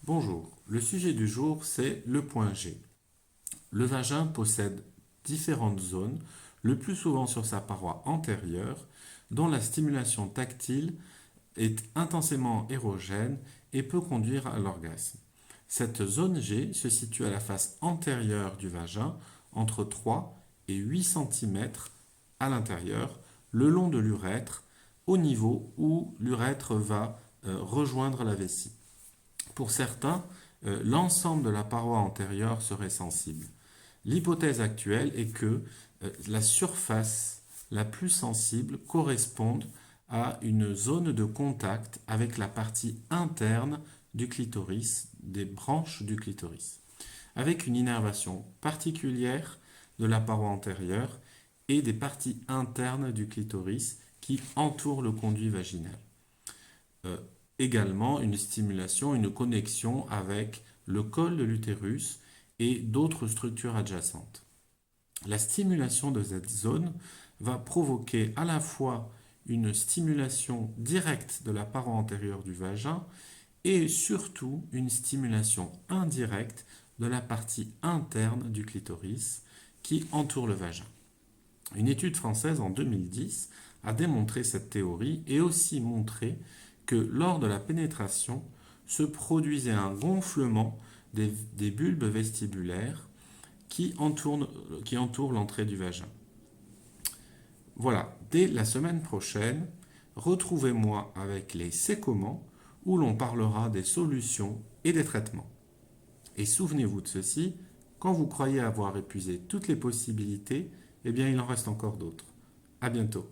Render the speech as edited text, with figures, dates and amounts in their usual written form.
Bonjour, le sujet du jour c'est le point G. Le vagin possède différentes zones, le plus souvent sur sa paroi antérieure, dont la stimulation tactile est intensément érogène et peut conduire à l'orgasme. Cette zone G se situe à la face antérieure du vagin, entre 3 et 8 cm à l'intérieur, le long de l'urètre, au niveau où l'urètre va rejoindre la vessie. Pour certains, l'ensemble de la paroi antérieure serait sensible. L'hypothèse actuelle est que la surface la plus sensible corresponde à une zone de contact avec la partie interne du clitoris, des branches du clitoris, avec une innervation particulière de la paroi antérieure et des parties internes du clitoris qui entourent le conduit vaginal. Euh, Également une stimulation, une connexion avec le col de l'utérus et d'autres structures adjacentes. La stimulation de cette zone va provoquer à la fois une stimulation directe de la paroi antérieure du vagin et surtout une stimulation indirecte de la partie interne du clitoris qui entoure le vagin. Une étude française en 2010 a démontré cette théorie et aussi montré que lors de la pénétration se produisait un gonflement des bulbes vestibulaires qui entourent l'entrée du vagin. Voilà, dès la semaine prochaine, retrouvez-moi avec les C'est comment où l'on parlera des solutions et des traitements. Et souvenez-vous de ceci, quand vous croyez avoir épuisé toutes les possibilités, eh bien il en reste encore d'autres. À bientôt.